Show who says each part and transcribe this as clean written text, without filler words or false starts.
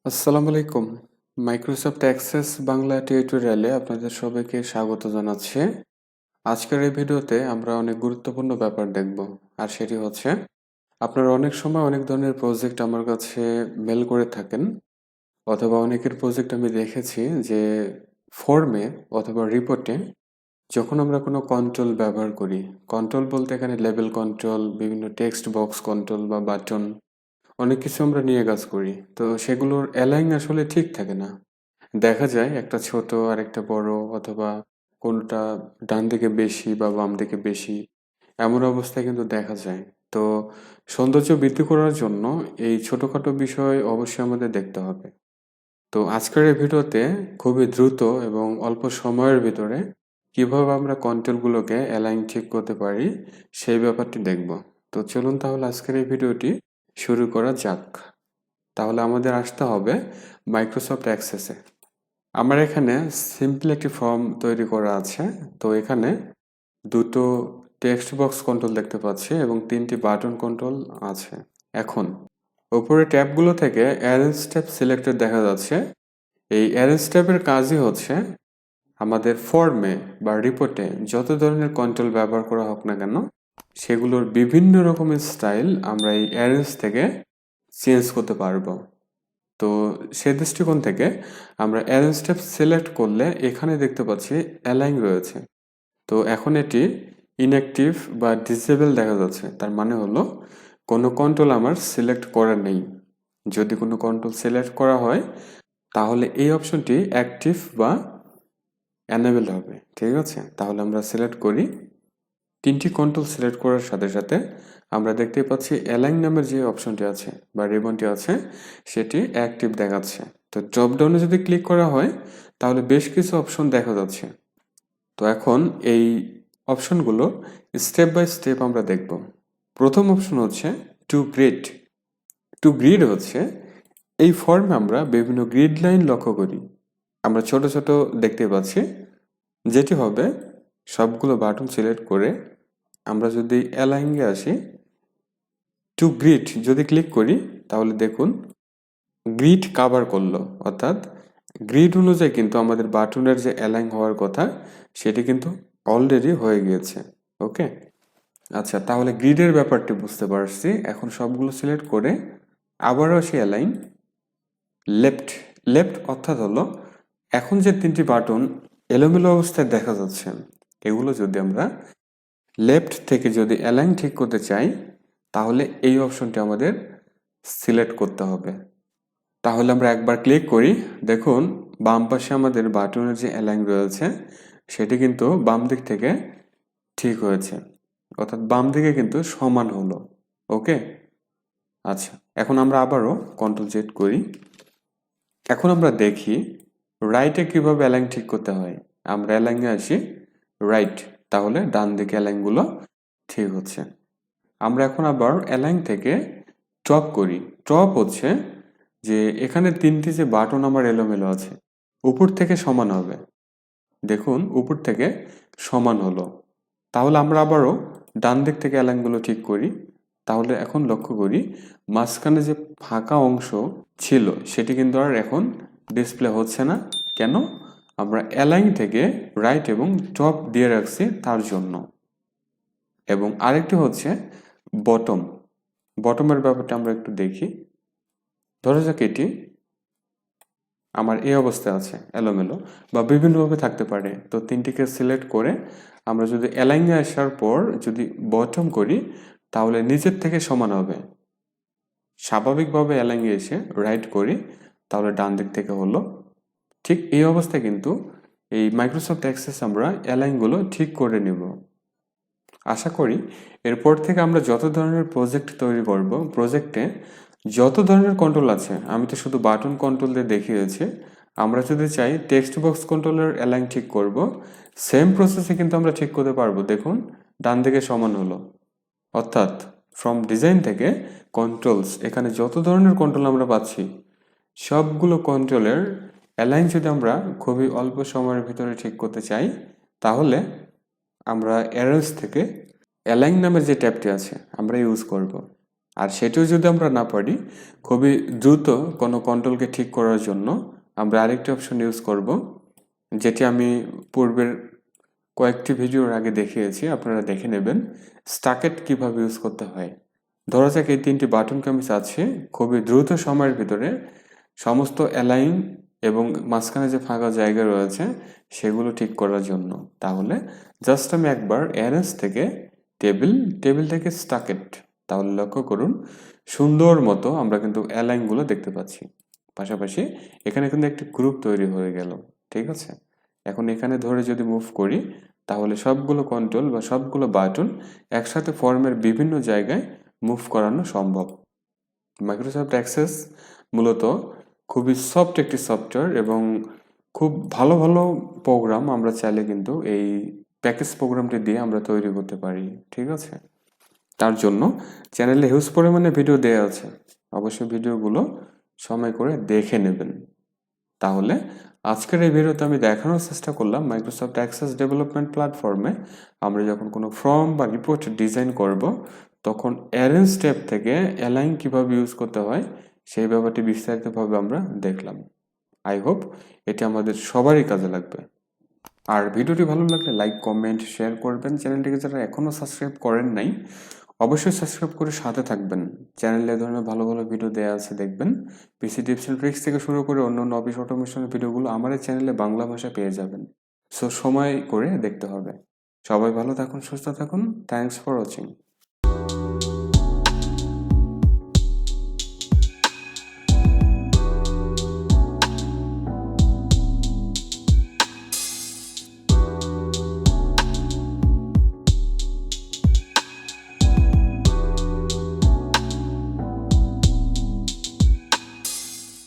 Speaker 1: আসসালামু আলাইকুম। Microsoft access Bangla টিউটোরিয়ালে আপনাদের সবাইকে স্বাগত জানাচ্ছি। আজকের এই ভিডিওতে আমরা অনেক গুরুত্বপূর্ণ ব্যাপার দেখব। আর সেটি হচ্ছে আপনারা অনেক সময় অনেক ধরনের প্রজেক্ট আমার কাছে মেল করে থাকেন, অথবা অনেকের প্রজেক্ট আমি দেখেছি যে ফর্মে অথবা রিপোর্টে যখন আমরা কোনো কন্ট্রোল ব্যবহার করি, কন্ট্রোল বলতে এখানে লেবেল কন্ট্রোল, বিভিন্ন টেক্সট বক্স কন্ট্রোল বা বাটন, অনেক কিছু আমরা নিয়ে কাজ করি। তো সেগুলোর অ্যালাইন আসলে ঠিক থাকে না। দেখা যায় একটা ছোট আর একটা বড়, অথবা কোনটা ডান দিকে বেশি বা বাম দিকে বেশি, এমন অবস্থায় কিন্তু দেখা যায়। তো সৌন্দর্য বৃদ্ধি করার জন্য এই ছোটখাটো বিষয় অবশ্যই আমাদের দেখতে হবে। তো আজকের এই ভিডিওতে খুবই দ্রুত এবং অল্প সময়ের ভিতরে কিভাবে আমরা কন্ট্রোলগুলোকে অ্যালাইন ঠিক করতে পারি সেই ব্যাপারটি দেখব। তো চলুন তাহলে আজকের এই ভিডিওটি শুরু করা যাক। তাহলে আমাদের আসতে হবে মাইক্রোসফট অ্যাক্সেসে। আমার এখানে সিম্পল একটি ফর্ম তৈরি করা আছে। তো এখানে দুটো টেক্সট বক্স কন্ট্রোল দেখতে পাচ্ছি এবং তিনটি বাটন কন্ট্রোল আছে। এখন উপরে ট্যাবগুলো থেকে অ্যারেঞ্জ ট্যাব সিলেক্টেড দেখা যাচ্ছে। এই অ্যারেঞ্জ ট্যাবের কাজই হচ্ছে আমাদের ফর্মে বা রিপোর্টে যত ধরনের কন্ট্রোল ব্যবহার করা হোক না কেন, সেগুলোর বিভিন্ন রকমের স্টাইল আমরা এই অ্যারেঞ্জ থেকে চেঞ্জ করতে পারবো। তো সে দৃষ্টিকোণ থেকে আমরা অ্যারেঞ্জ ট্যাব সিলেক্ট করলে এখানে দেখতে পাচ্ছি অ্যালাইন রয়েছে। তো এখন এটি ইনঅ্যাক্টিভ বা ডিসেবল দেখা যাচ্ছে। তার মানে হলো কোনো কন্ট্রোল আমার সিলেক্ট করা নেই। যদি কোনো কন্ট্রোল সিলেক্ট করা হয় তাহলে এই অপশনটি অ্যাক্টিভ বা অ্যানেবল হবে। ঠিক আছে, তাহলে আমরা সিলেক্ট করি। তিনটি কন্ট্রোল সিলেক্ট করার সাথে সাথে আমরা দেখতে পাচ্ছি অ্যালাইন নামের যে অপশনটি আছে বা রিবনটি আছে সেটি অ্যাক্টিভ দেখাচ্ছে। তো ড্রপ ডাউনে যদি ক্লিক করা হয় তাহলে বেশ কিছু অপশন দেখা যাচ্ছে। তো এখন এই অপশনগুলো স্টেপ বাই স্টেপ আমরা দেখব। প্রথম অপশন হচ্ছে টু গ্রিড। টু গ্রিড হচ্ছে এই ফর্মে আমরা বিভিন্ন গ্রিড লাইন লক্ষ্য করি। আমরা ছোট ছোট দেখতে পাচ্ছি, যেটি হবে সবগুলো বাটন সিলেক্ট করে আমরা যদি অ্যালাইনে আসি, টু গ্রিড যদি ক্লিক করি তাহলে দেখুন গ্রিড কাভার করলো, অর্থাৎ গ্রিড অনুযায়ী কিন্তু আমাদের বাটনের যে অ্যালাইন হওয়ার কথা সেটি কিন্তু অলরেডি হয়ে গিয়েছে। ওকে, আচ্ছা, তাহলে গ্রিডের ব্যাপারটি বুঝতে পারছি। এখন সবগুলো সিলেক্ট করে আবারও আসি অ্যালাইন লেফট। লেফট অর্থাৎ হলো এখন যে তিনটি বাটন এলোমেলো অবস্থায় দেখা যাচ্ছে, এগুলো যদি আমরা লেফট থেকে যদি অ্যালাইন ঠিক করতে চাই তাহলে এই অপশনটি আমাদের সিলেক্ট করতে হবে। তাহলে আমরা একবার ক্লিক করি, দেখুন বাম পাশে আমাদের বাটনের যে অ্যালাইন রয়েছে সেটি কিন্তু বাম দিক থেকে ঠিক হয়েছে, অর্থাৎ বাম দিকে কিন্তু সমান হলো। ওকে, আচ্ছা, এখন আমরা আবারও কন্ট্রোল জেড করি। এখন আমরা দেখি রাইটে কিভাবে অ্যালাইন ঠিক করতে হয়। আমরা অ্যালাইনে আসি রাইট, তাহলে ডান দিকে অ্যালাইনগুলো ঠিক হচ্ছে। আমরা এখন আবার অ্যালাইন থেকে টপ করি। টপ হচ্ছে যে এখানে তিনটি যে বাটন আমার এলোমেলো আছে উপর থেকে সমান হবে। দেখুন উপর থেকে সমান হলো। তাহলে আমরা আবারও ডান দিক থেকে অ্যালাইনগুলো ঠিক করি। তাহলে এখন লক্ষ্য করি মাঝখানে যে ফাঁকা অংশ ছিল সেটি কিন্তু আর এখন ডিসপ্লে হচ্ছে না। কেন? আমরা অ্যালাইন থেকে রাইট এবং টপ দিয়ে রাখছি তার জন্য। এবং আরেকটি হচ্ছে বটম। বটমের ব্যাপারটা আমরা একটু দেখি। ধরা যাক এটি আমার এই অবস্থায় আছে এলোমেলো বা বিভিন্নভাবে থাকতে পারে। তো তিনটিকে সিলেক্ট করে আমরা যদি অ্যালাইনে আসার পর যদি বটম করি তাহলে নিচের থেকে সমান হবে। স্বাভাবিকভাবে অ্যালাইনে এসে রাইট করি তাহলে ডান দিক থেকে হলো। ঠিক এই অবস্থায় কিন্তু এই মাইক্রোসফট অ্যাক্সেস আমরা অ্যালাইনগুলো ঠিক করে নিব। আশা করি এরপর থেকে আমরা যত ধরনের প্রজেক্ট তৈরি করব, প্রজেক্টে যত ধরনের কন্ট্রোল আছে, আমি তো শুধু বাটন কন্ট্রোল দিয়ে দেখিয়েছি, আমরা যদি চাই টেক্সট বক্স কন্ট্রোলের অ্যালাইন ঠিক করব, সেম প্রসেসে কিন্তু আমরা ঠিক করতে পারবো। দেখুন ডান দিকে সমান হলো, অর্থাৎ ফ্রম ডিজাইন থেকে কন্ট্রোলস, এখানে যত ধরনের কন্ট্রোল আমরা পাচ্ছি সবগুলো কন্ট্রোলের অ্যালাইন যদি আমরা খুবই অল্প সময়ের ভিতরে ঠিক করতে চাই তাহলে আমরা অ্যারেঞ্জ থেকে অ্যালাইন নামের যে ট্যাবটি আছে আমরা ইউজ করব। আর সেটিও যদি আমরা না পারি, খুবই দ্রুত কোনো কন্ট্রোলকে ঠিক করার জন্য আমরা আরেকটি অপশন ইউজ করব, যেটি আমি পূর্বের কয়েকটি ভিডিওর আগে দেখিয়েছি, আপনারা দেখে নেবেন স্টাকেট কিভাবে ইউজ করতে হয়। ধরা যাক এই 3টি বাটনকে আমি চাচ্ছি খুবই দ্রুত সময়ের ভিতরে সমস্ত অ্যালাইন এবং মাঝখানে যে ফাঁকা জায়গা রয়েছে সেগুলো ঠিক করার জন্য। তাহলে জাস্ট আমি একবার অ্যারেঞ্জ থেকে টেবিল থেকে স্টাকেট, তাহলে লক্ষ্য করুন সুন্দর মতো আমরা কিন্তু অ্যালাইনগুলো দেখতে পাচ্ছি। পাশাপাশি এখানে কিন্তু একটি গ্রুপ তৈরি হয়ে গেল। ঠিক আছে, এখন এখানে ধরে যদি মুভ করি তাহলে সবগুলো কন্ট্রোল বা সবগুলো বাটন একসাথে ফর্মের বিভিন্ন জায়গায় মুভ করানো সম্ভব। মাইক্রোসফট অ্যাক্সেস মূলত খুবই সফট একটি সফটওয়্যার এবং খুব ভালো ভালো প্রোগ্রাম আমরা চাইলে কিন্তু এই প্যাকেজ প্রোগ্রামটি দিয়ে আমরা তৈরি করতে পারি। ঠিক আছে, তার জন্য চ্যানেলে হিউজ পরিমাণে ভিডিও দেওয়া আছে, অবশ্যই ভিডিওগুলো সময় করে দেখে নেবেন। তাহলে আজকের এই ভিডিওতে আমি দেখানোর চেষ্টা করলাম মাইক্রোসফট অ্যাক্সেস ডেভেলপমেন্ট প্ল্যাটফর্মে আমরা যখন কোনো ফর্ম বা রিপোর্ট ডিজাইন করব তখন অ্যারেঞ্জ ট্যাব থেকে অ্যালাইন কিভাবে ইউজ করতে হয় সেই ব্যাপারটি বিস্তারিতভাবে আমরা দেখলাম। আই হোপ এটি আমাদের সবারই কাজে লাগবে। আর ভিডিওটি ভালো লাগলে লাইক, কমেন্ট, শেয়ার করবেন। চ্যানেলটিকে যারা এখনও সাবস্ক্রাইব করেন নাই অবশ্যই সাবস্ক্রাইব করে সাথে থাকবেন। চ্যানেলে ধরনের ভালো ভালো ভিডিও দেওয়া আছে, দেখবেন। পিসি টিপস অ্যান্ড ট্রিক্স থেকে শুরু করে অন্যান্য অফিস অটোমেশনের ভিডিওগুলো আমার এই চ্যানেলে বাংলা ভাষায় পেয়ে যাবেন। সো সময় করে দেখতে হবে। সবাই ভালো থাকুন, সুস্থ থাকুন। Thanks for watching.